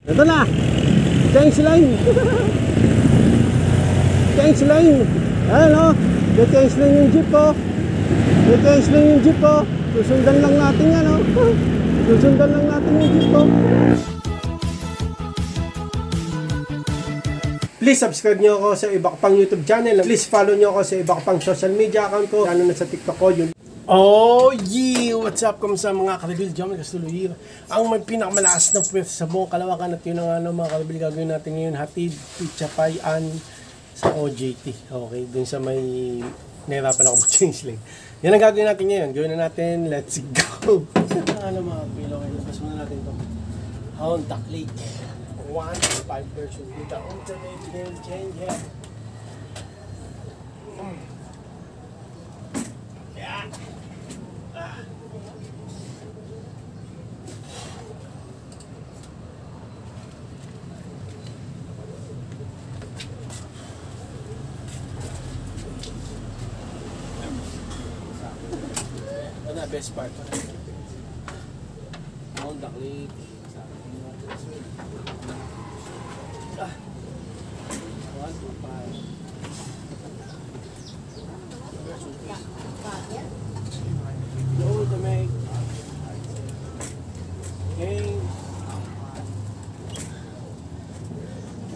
Ito na! Change lane! Change lane! Ayan o! Change lane yung jeep ko! Change lane yung jeep ko! Susundan lang natin yan o! Susundan lang natin yung jeep ko! Please subscribe nyo ako sa iba ko pang YouTube channel. Please follow nyo ako sa iba ko pang social media account ko. Lalo na sa TikTok ko yun. Oh yeah! What's up? Kamusta mga karabil? Diyan Kastuluhir. Ang may pinakamalakas na pwede sa buong Kalawakan. At yun ang mga karabil gagawin natin ngayon. Hatid, Pichapayan sa OJT. Okay, dun sa may nahirapan ako mag-change lane. Yan ang gagawin natin ngayon. Gawin na natin. Let's go! Ano mga karabil? Okay, labas muna natin ito. Honda Click 1.5 version with the ultimate game changer. Yeah. Ano na best part? Honda Click.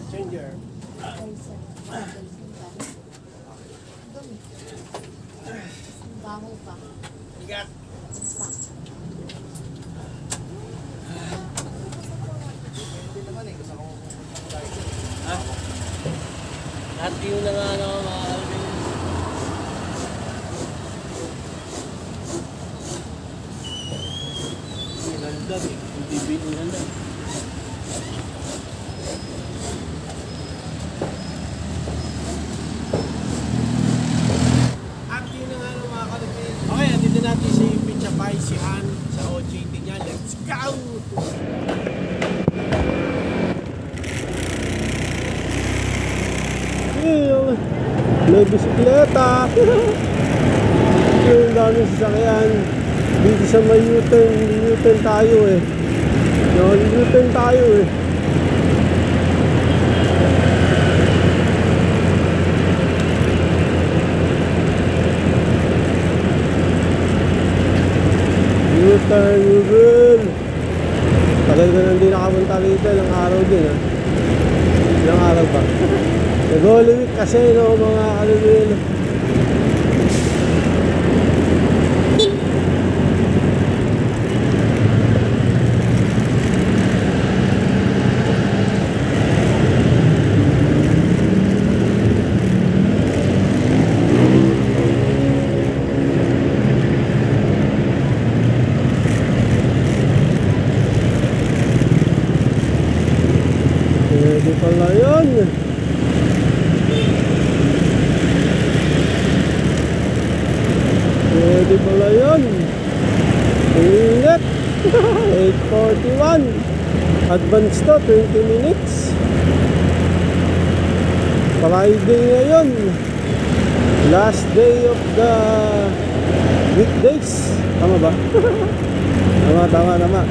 Changer. Baho pa. Bigat. Lahat yun na nga mga inandar eh. Hindi inandar. At yun na nga mga kalapit. Okay, andito natin si Pichapay, si Han sa OJT niya. Let's go! May bisikleta. Yung daming sasakyan. Dito sa may U-turn, U-turn tayo eh. U-turn tayo eh. U-turn, U-turn. Tagal ko nang di nakapunta rito. Ilang araw din ha. Ilang araw pa. Nag-Holy Week kasi no mga kalubin. Pwede pala yun. Pwede pala yun. Ingat. 8:41. Advance to 20 minutes. Friday ngayon. Last day of the weekdays. Tama ba? Tama.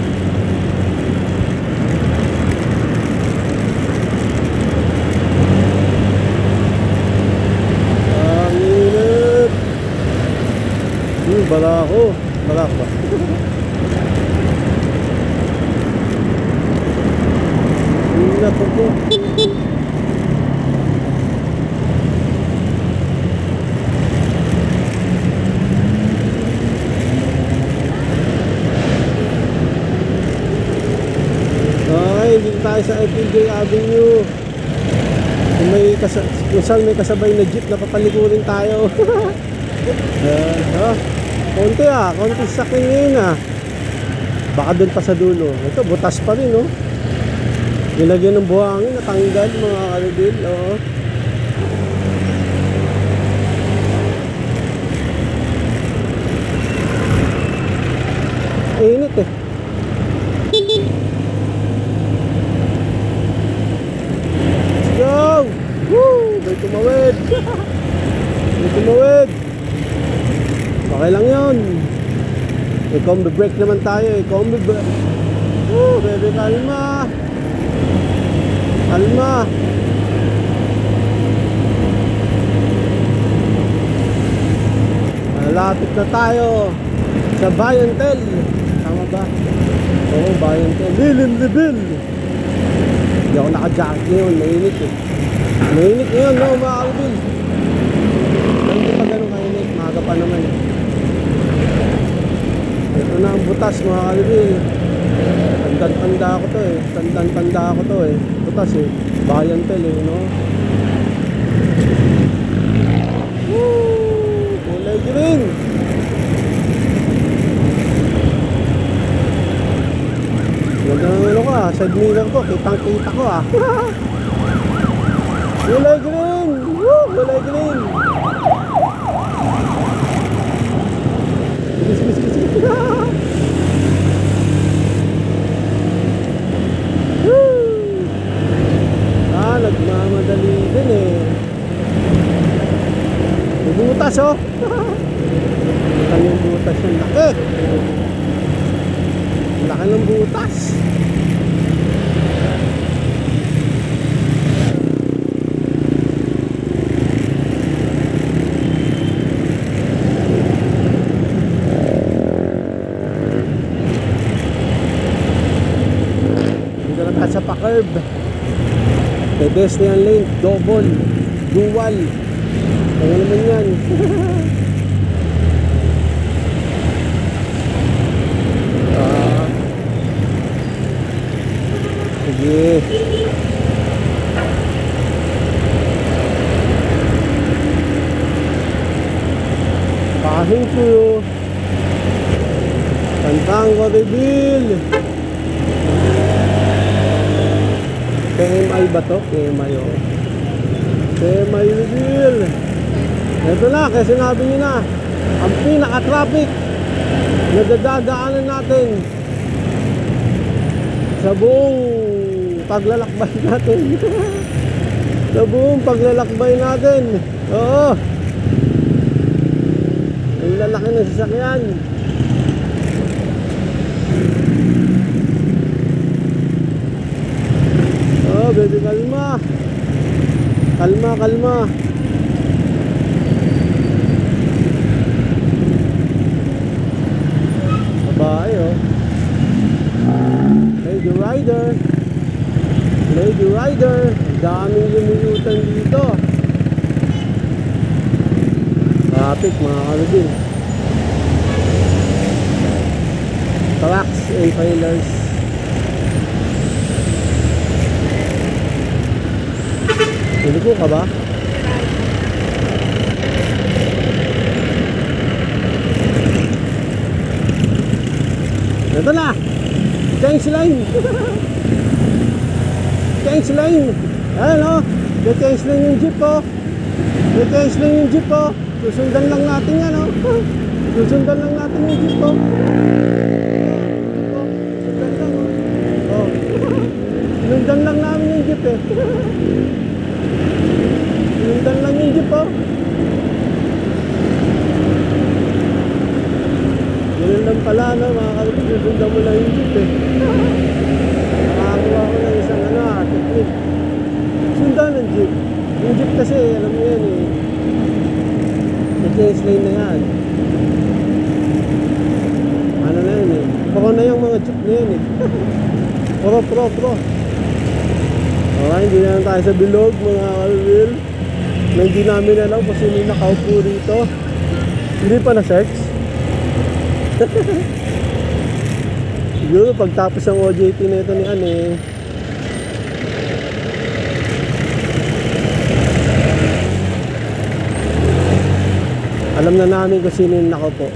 Balako ba? Naku po. Okay, dito tayo sa FPJ Avenue. Kung saan may kasabay na jeep, napapaligurin tayo. Konti sakin ngayon baka doon pa sa dulo. Ito butas pa rin nilagyan ng buhangin, natanggal mga kaludil. Init eh. Let's go! Woo! May tumawid. Okay lang yun. Combi break naman tayo. Combi break. Bebe kalma. kalma. Malapit na tayo sa Bayantel. Tama ba? Oo, Bayantel. Lilim Libil. Hindi ako naka-jacket ngayon, mainit eh. Mainit ngayon, no, mga kalbil. Hindi pa ganun kainit, maaga pa naman eh. Ito na ang butas, mga kalbil. Tandang-tanda ako to eh. Tandang-tanda ako to eh. Butas eh. Bayantel eh, no? Woo! Kulay green! Ganda ng ano ko ah. Side mirror ko. Kitang-kita ko ah. Kulay green! Woo! Kulay green! Bilis! Nagmamadali din eh. May butas oh. Ito yung butas yung laki. Laki ng butas. Dito na tayo sa pa-curb. Pedestrian lane, double, dual. Kaya naman yan. Sige. Pahin ko. Tantang Wadibil. KMI ba to? KMI o. KMI reveal. Ito na, kaya sinabi nyo na. Ang pinaka-traffic na dadadaanan natin sa buong paglalakbay natin. Sa buong paglalakbay natin. Oo. Ang lalaki ng sasakyan. Oh, baby, kalma. Kalma. Babae, oh. Lady Rider. Daming lumuyutan dito. Traffic, mga kalabin. Trucks and trailers. Piliko ka ba? Ito na! Change lane! Change lane! Ayan o! Change lane yung jeep o! Change lane yung jeep o! Susundan lang natin yan o! Susundan lang natin yung jeep o! Susundan lang o! Sinundan lang namin yung jeep eh! Sinundan lang yung jeep oh. Ganun lang pala no, mga kalapit. Sinundan mo lang yung jeep eh. Nakakakuha ko ng isang technique. Sundan ng jeep. Yung jeep kasi alam mo yan eh, nag-change lane na yan. Ano na yan eh, pro na yung mga jeep na yan eh. Pro. Okay, hindi na lang tayo sa bilog mga kalapit. Na hindi namin alam kung sino yung nakaupo rito. Hindi pa na-search. Siguro pagtapos ang OJT na ito ni Ane, alam na namin kung sino yung nakaupo.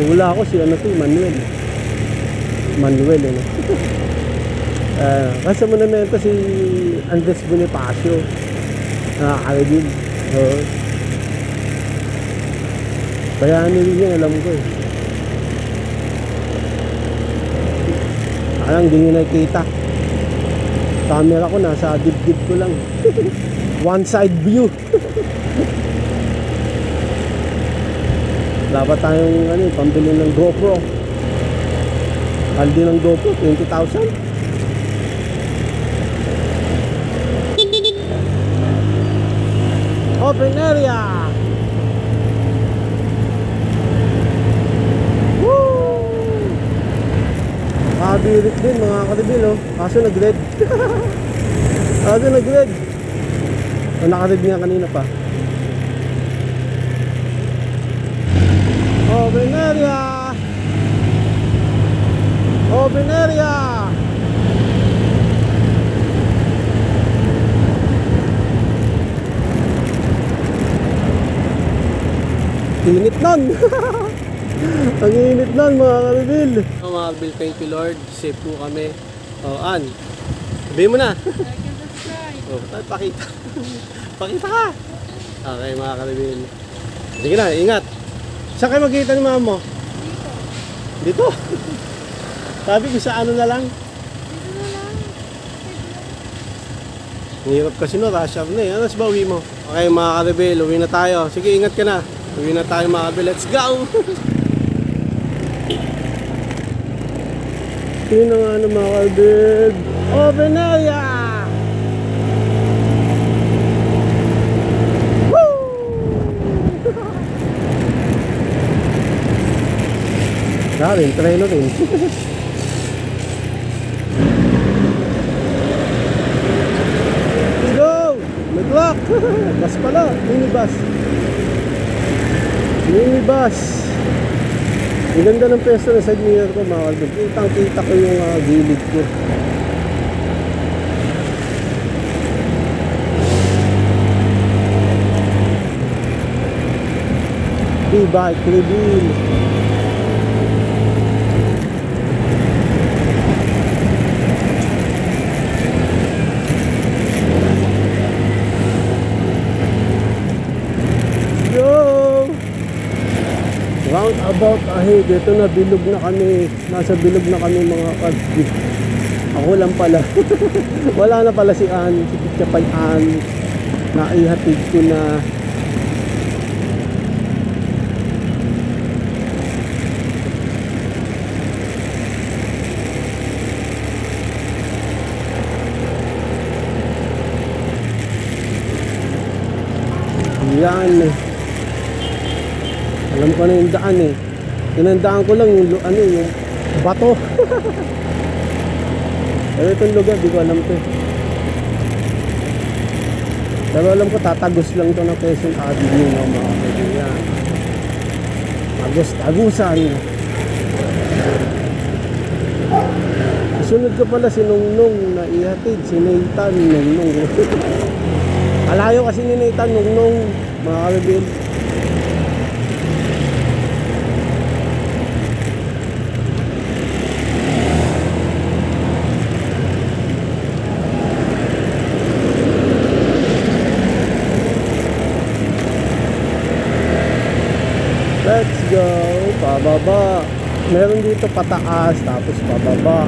Wala ako si ano to, Manuel ano. Kasi muna na ito si Andres Bonifacio. Nakakagin. Kaya nilin yan, alam ko eh. Alam, hindi nyo nakikita. Camera ko nasa dibdib ko lang. One side view. Dapat tayong pambili ng GoPro. Aldi ng GoPro, 20,000. Open area. Woo! Nakabirit din mga kalibil, oh. Kaso nag-red. Kaso nag-red. Naka-red nga kanina pa. Open area. Open area. Init nun. Ang init nun mga kalibil. Mga kalibil, thank you Lord. Safe po kami. An, sabihin mo na. Pakita. Pakita ka. Okay mga kalibil. Sige na, ingat. Saan kayo magkita ni mama mo? Dito. Sabi ko sa ano na lang. Dito na lang. Hirap kasi no, rush hour na eh. Alas ba uwi mo? Okay mga kalibil, uwi na tayo. Sige, ingat ka na. Uwi na tayo mga kalibil. Let's go! Yun ang ano mga kalibil. Open area! Darin, treno rin. Let's go! May clock! Bus pala, minibus. Minibus. Ang ganda ng pesto na side mirror ko mga kalbog. Kitang kita ko yung gilid ko. E-bike reveal. Round about ahead, ito na, bilog na kami. Nasa bilog na kami mga kalbi. Ako lang pala. Wala na pala si Ann, si Kitchapay Ann. Naihatid ko na. Yan eh. Alam ko na yung daan eh. Tinandaan ko lang yung ano yung bato. Pero itong lugar di ko alam to eh. Pero alam ko tatagos lang to ng Quezon Avenue ng mga kaibigan. Tagusan. Sunod ko pala si Nungnung na ihatid. Si Nathan Nungnung. Alayo kasi ni Nathan Nungnung mga kaibigan. Let's go, pababa. Meron dito pataas, tapos pababa.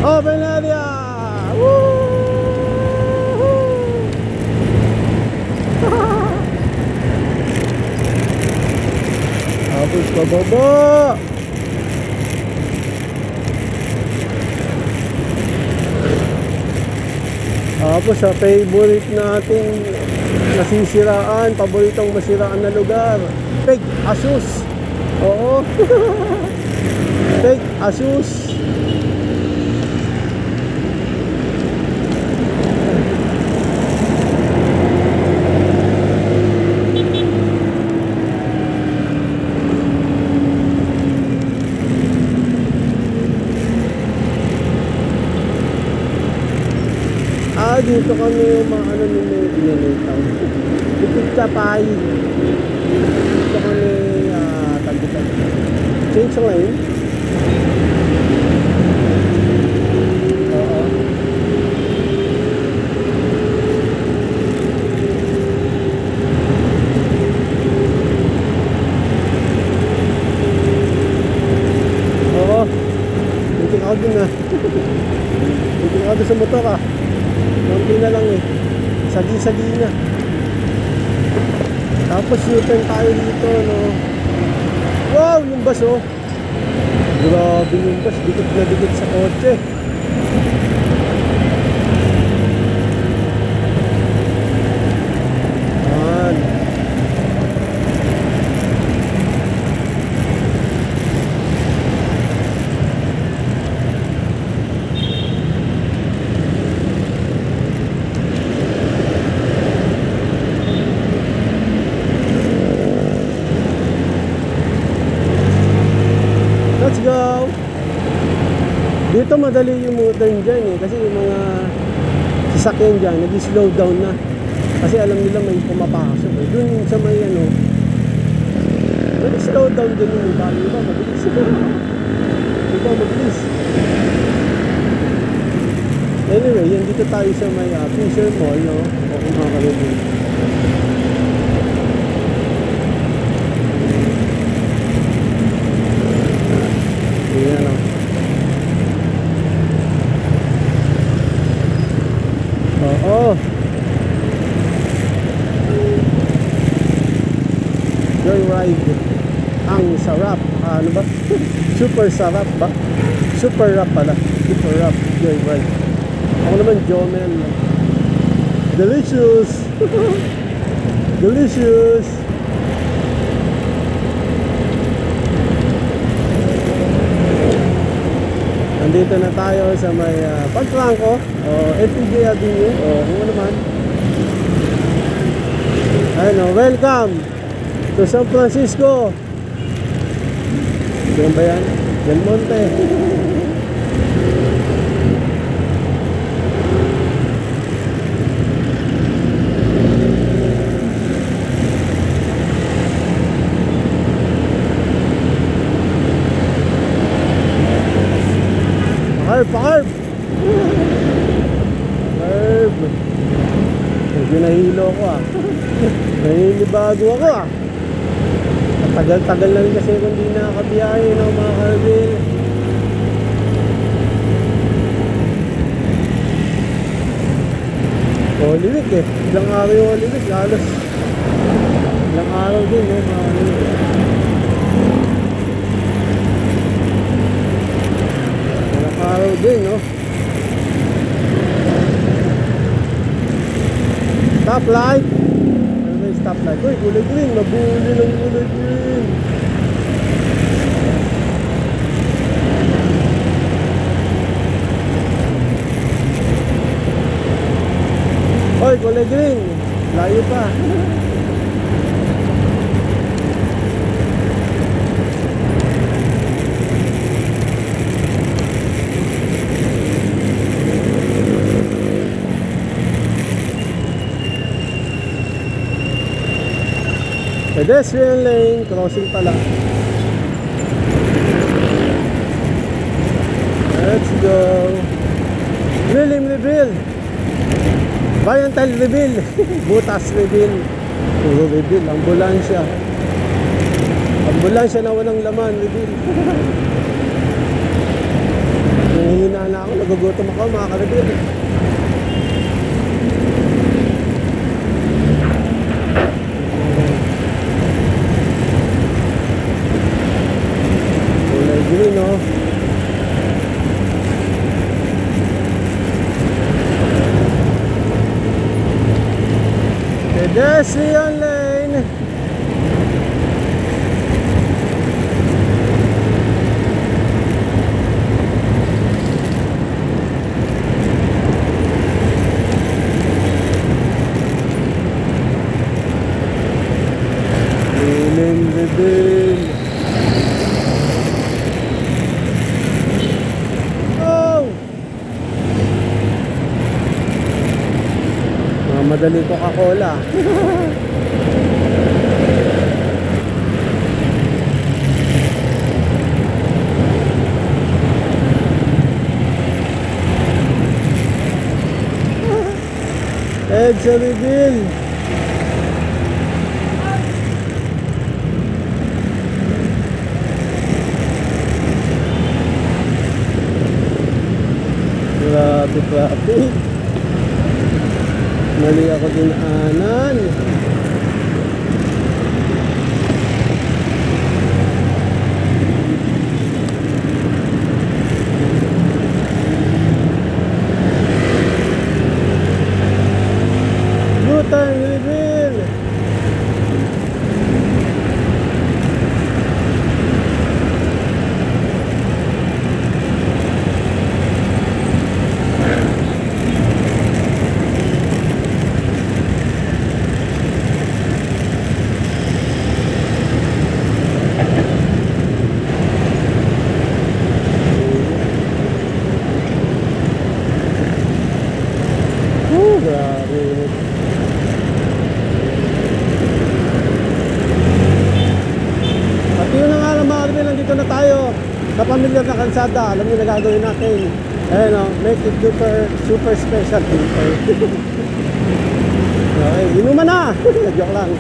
Open area! Woo! Tapos pababa. Tapos sa favorite nating nasisiraan, paboritong masiraan na lugar, Peg Asus. Oo. Peg Asus. Dito kami yung mga ano ninitang Bukid Kapay. Dito kami tagitan. Change lane. Oo. Oo. Tingin ako dun na. Tingin ako dun sa motor ah. Konti na lang eh. Sagi-sagi na. Tapos U-turn tayo dito, no. Wow! Yung bus, oh. Grabe yung bus. Dikit na dikit sa kotse. Let's go! Dito madali yung motor dyan eh. Kasi yung mga sasakyan dyan, nag-slow down na. Kasi alam nila may pumapasok eh. Dun sa may ano, nag-slow down din yung iba. Iba mabilis. Iba mabilis. Anyway, yan dito tayo sa may Fisher Mall, no? O kung makakalibin. Ayan o. Oo. Joyride. Ang sarap. Ano ba? Super sarap ba? Super rap pala. Super rap. Joyride. Ako naman Jomel. Delicious. Delicious. Nandito na tayo sa may Pagfranco o FPJ Avenue o kung ano naman. Ayun o, welcome to San Francisco. Diyan ba yan? Del Monte. Carb! Carb! Medyo nahilo ko Nahilibago ako Tagal-tagal na rin kasi kung di nakakabiyahe mga Carbil. Holy Week Ilang araw yung Holy Week. Halos ilang araw din mga Holy Week. Araw din, no? Stoplight. Ano ba yung stoplight? Uy, kulay green. Mabuli ng kulay green. Uy, kulay green. Layo pa. Pedestrian lane, crossing pala. Let's go. William Reveal. Bayantile Reveal. Butas Reveal. Puro Reveal. Ambulansya. Ambulansya na walang laman. Reveal. Nangihina na ako. Nagugutom ako mga ka-Reveal. Green, no? Pedestrian lane. Feeling the bill. Madaling Coca-Cola. EDSA Reveal. Traffic. Mali ako dinaanan. U-turn reveal. Sa pamilyar na kalsada, alam niyo na gagawin natin. Ayan o, make it super special. Okay, inuman na! Joke lang.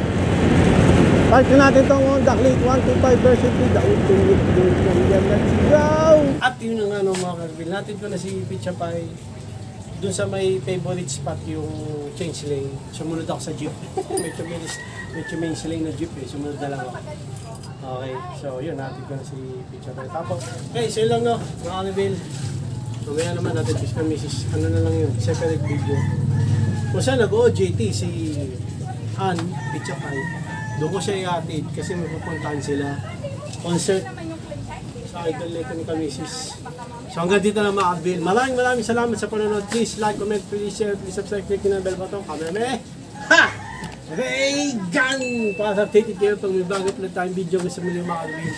Park natin itong Honda Click 125 version 2. Let's go! At yun ang ano mga karbil. Natin ko na si Picha Pai. Doon sa may favorite spot yung change lane. Sumunod ako sa jeep. medyo main lane na jeep eh. Sumunod na lang ako. Okay, so yun. Natin ko na si Picha Pai. Tapos, okay, so yun lang no. Mga karbil. Mamaya naman natin bis ka misis. Ano na lang yun. Separate video. Kung saan nag-OJT si Ann Picha Pai. Doon ko siya i-atid kasi may pupuntahan sila. Concert sa Idol Lake ni Kamisis. So hanggang dito na mga Bill. Maraming salamat sa panonood. Please like, comment, please share, please subscribe, click ng bell button. Kameme! Ha! Ray Gun! Para sa updated kayo pag may bago ulit tayong video sa muli mga Bill.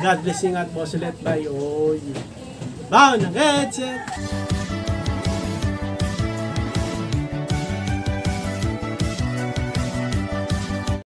God bless you at boss ulit. Bye! Oy! Bow ng headset!